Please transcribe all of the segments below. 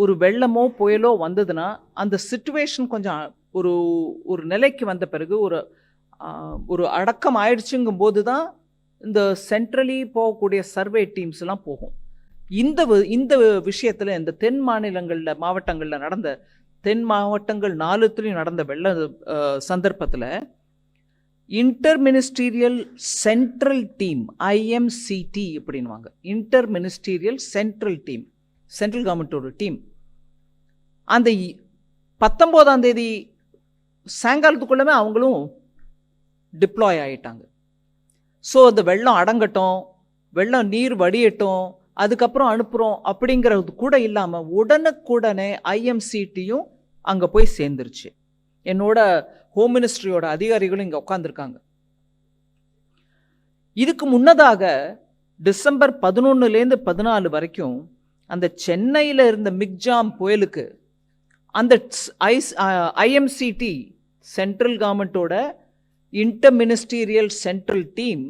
ஒரு வெள்ளமோ புயலோ வந்ததுன்னா அந்த சிச்சுவேஷன் கொஞ்சம் ஒரு ஒரு நிலைக்கு வந்த பிறகு ஒரு அடக்கம் ஆயிடுச்சுங்கும் போது தான் இந்த சென்ட்ரலி போகக்கூடிய சர்வே டீம்ஸ்லாம் போகும். இந்த விஷயத்தில் இந்த தென் மாவட்டங்களில் நடந்த தென் மாவட்டங்கள் 4த்துலையும் நடந்த வெள்ள சந்தர்ப்பத்தில் inter ministerial central team IMCT அப்படின்வாங்க. Inter ministerial central team, central கவர்மெண்ட்டோட டீம் அந்த 19ஆம் தேதி சாயங்காலத்துக்குள்ளவே அவங்களும் டிப்ளாய் ஆகிட்டாங்க. ஸோ அந்த வெள்ளம் அடங்கட்டும், வெள்ளம் நீர் வடியட்டும், அதுக்கப்புறம் அனுப்புகிறோம் அப்படிங்கிறது கூட இல்லாமல் உடனுக்குடனே IMCTயும் அங்கே போய் சேர்ந்துருச்சு. என்னோட ஹோம் மினிஸ்ட்ரியோட அதிகாரிகளும் இங்கே உட்காந்துருக்காங்க. இதுக்கு முன்னதாக டிசம்பர் 11லேருந்து 14 வரைக்கும் அந்த சென்னையில் இருந்த மிக்ஜாம் புயலுக்கு அந்த IMCT சென்ட்ரல் கவர்மெண்ட்டோட inter ministerial central team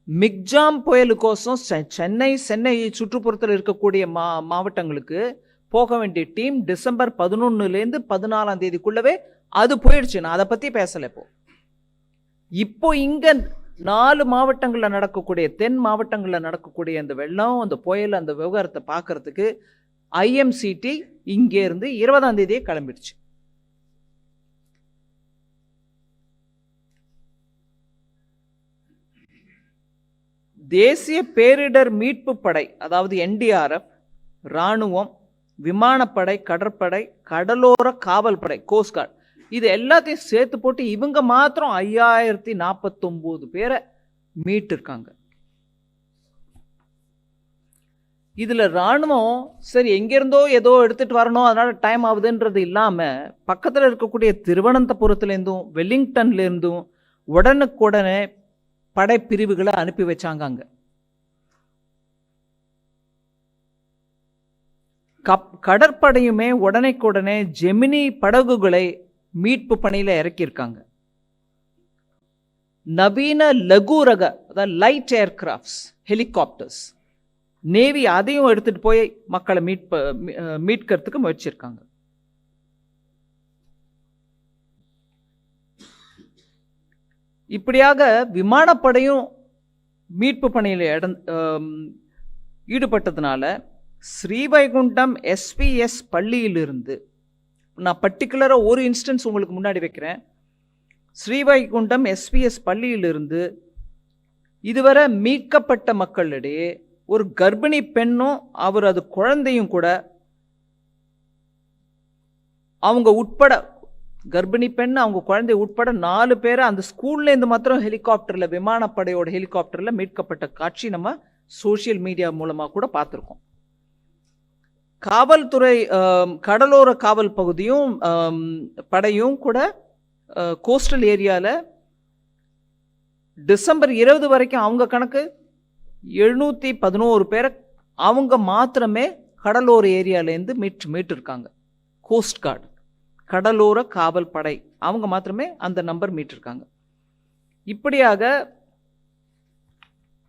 Michaung புயலுக்கோசம் சென்னை சுற்றுப்புறத்தில் இருக்கக்கூடிய மாவட்டங்களுக்கு போக வேண்டிய டீம் டிசம்பர் 11லேருந்து 14ஆம் தேதிக்குள்ளவே அது போயிடுச்சு. நான் அதை பற்றி பேசலை. இப்போ இங்கே 4 மாவட்டங்களில் நடக்கக்கூடிய தென் மாவட்டங்களில் நடக்கக்கூடிய அந்த வெள்ளம், அந்த புயல், அந்த விவகாரத்தை பார்க்கறதுக்கு IMCT இங்கேருந்து 20ஆம் தேதியே கிளம்பிடுச்சு. தேசிய பேரிடர் மீட்பு படை, அதாவது NDRF, இராணுவம், விமானப்படை, கடற்படை, கடலோர காவல் படை, கோஸ்ட்கார்டு, இது எல்லாத்தையும் சேர்த்து போட்டு இவங்க மாத்திரம் 5049 பேரை மீட்டிருக்காங்க. இதில் இராணுவம் சரி எங்கேருந்தோ ஏதோ எடுத்துகிட்டு வரணும், அதனால் டைம் ஆகுதுன்றது இல்லாமல் பக்கத்தில் இருக்கக்கூடிய திருவனந்தபுரத்துலேருந்தும் வெல்லிங்டன்லேருந்தும் உடனுக்குடனே படைப்பிரிவுகளை அனுப்பி வச்சாங்க. அங்கே கடற்படையுமே உடனே ஜெமினி படகுகளை மீட்பு பணியில் இறக்கியிருக்காங்க. நவீன லகு ரக, அதாவது லைட் ஏர்கிராஃப்ட்ஸ், ஹெலிகாப்டர்ஸ், நேவி அதையும் எடுத்துட்டு போய் மக்களை மீட்கிறதுக்கு முயற்சிருக்காங்க. இப்படியாக விமானப்படையும் மீட்பு பணியில் ஈடுபட்டதுனால ஸ்ரீவைகுண்டம் SPS பள்ளியிலிருந்து, நான் பர்டிகுலராக ஒரு இன்ஸ்டன்ஸ் உங்களுக்கு முன்னாடி வைக்கிறேன். ஸ்ரீவைகுண்டம் SPS பள்ளியிலிருந்து இதுவரை மீட்கப்பட்ட மக்களிடையே ஒரு கர்ப்பிணி பெண்ணும் அது குழந்தையும் கூட, அவங்க உட்பட, கர்ப்பிணி பெண் அவங்க குழந்தை உட்பட 4 பேரை அந்த ஸ்கூல்லேருந்து மாத்திரம் ஹெலிகாப்டரில், விமானப்படையோட ஹெலிகாப்டரில் மீட்கப்பட்ட காட்சி நம்ம சோஷியல் மீடியா மூலமாக கூட பார்த்துருக்கோம். காவல்துறை, கடலோர காவல் பகுதியும் படையும் கூட கோஸ்டல் ஏரியாவில் டிசம்பர் 20 வரைக்கும் அவங்க கணக்கு 711 பேரை அவங்க மாத்திரமே கடலோர ஏரியாவிலேருந்து மீட்டிருக்காங்க. கோஸ்ட் கார்டு, கடலோர காவல் படை, அவங்க மாத்திரமே அந்த நம்பர் மீட்டிருக்காங்க. இப்படியாக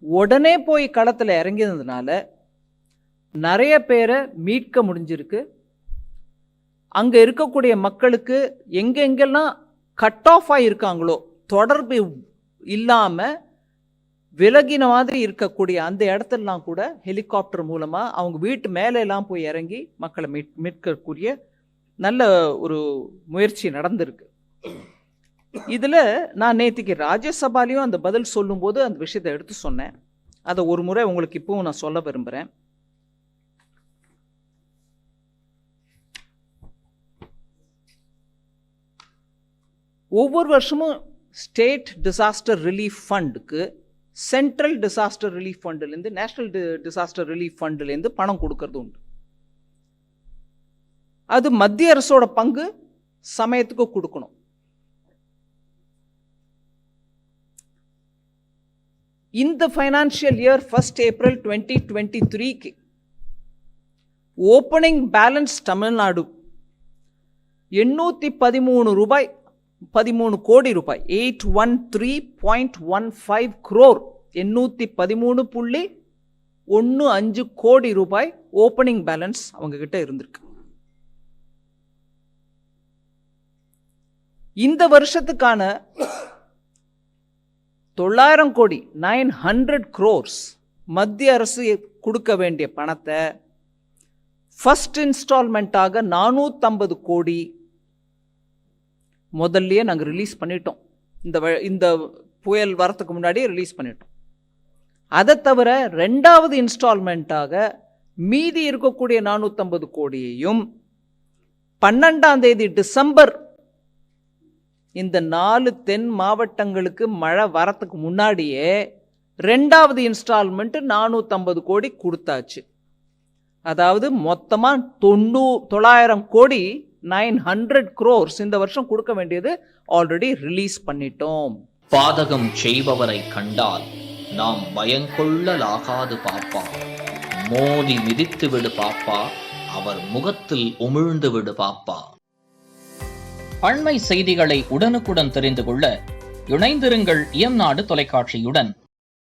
உடனே போய் களத்தில் இறங்கினதுனால நிறைய பேரை மீட்க முடிஞ்சிருக்கு. அங்கே இருக்கக்கூடிய மக்களுக்கு எங்கெங்கெல்லாம் கட் ஆஃப் ஆகியிருக்காங்களோ, தொடர்பு இல்லாமல் விலகின மாதிரி இருக்கக்கூடிய அந்த இடத்துலலாம் கூட ஹெலிகாப்டர் மூலமாக அவங்க வீட்டு மேலெல்லாம் போய் இறங்கி மக்களை மீட்கக்கூடிய நல்ல ஒரு முயற்சி நடந்திருக்கு. இதில் நான் நேற்றுக்கு ராஜ்யசபாலையும் அந்த பதில் சொல்லும்போது அந்த விஷயத்தை எடுத்து சொன்னேன். அதை ஒரு முறை உங்களுக்கு இப்போவும் நான் சொல்ல விரும்புகிறேன். ஒவ்வொரு வருஷமும் ஸ்டேட் டிசாஸ்டர் ரிலீஃப் ஃபண்டுக்கு சென்ட்ரல் டிசாஸ்டர் ரிலீஃப் ஃபண்டுலேருந்து, நேஷ்னல் டிசாஸ்டர் ரிலீஃப் ஃபண்டுலேருந்து பணம் கொடுக்கறது உண்டு. அது மத்திய அரசோட பங்கு சமயத்துக்கு கொடுக்கணும். இந்த ஃபைனான்சியல் இயர் 1 April 2023க்கு ஓப்பனிங் பேலன்ஸ் தமிழ்நாடு 813 கோடி ரூபாய், 813.15 crore, 813.15 கோடி ரூபாய் ஓப்பனிங் பேலன்ஸ் அவங்க கிட்ட இருந்திருக்கு. இந்த வருஷத்துக்கான 900 கோடி 900 crores மத்திய அரசு கொடுக்க வேண்டிய பணத்தை ஃபர்ஸ்ட் இன்ஸ்டால்மெண்ட்டாக 450 கோடி முதல்லயே நாங்கள் ரிலீஸ் பண்ணிட்டோம். இந்த புயல் வரத்துக்கு முன்னாடியே ரிலீஸ் பண்ணிட்டோம். அதை தவிர 2வது இன்ஸ்டால்மெண்ட்டாக மீதி இருக்கக்கூடிய 450 கோடியையும் 12ஆம் தேதி டிசம்பர் இந்த 4 தென் மாவட்டங்களுக்கு மழை வரத்துக்கு முன்னாடியே 2வது இன்ஸ்டால்மெண்ட் 450 கோடி கொடுத்தாச்சு. அதாவது மொத்தமா 900 கோடி 900 crores இந்த வருஷம் கொடுக்க வேண்டியது ஆல்ரெடி ரிலீஸ் பண்ணிட்டோம். பாதகம் செய்பவரை கண்டால் நாம் பயங்கொள்ளலாகாது பாப்பா, மோதி மிதித்து விடு பாப்பா, அவர் முகத்தில் உமிழ்ந்து விடு பாப்பா. அண்மை செய்திகளை உடனுக்குடன் தெரிந்து கொள்ள இணைந்திருங்கள் இயம்நாடு தொலைக்காட்சியுடன்.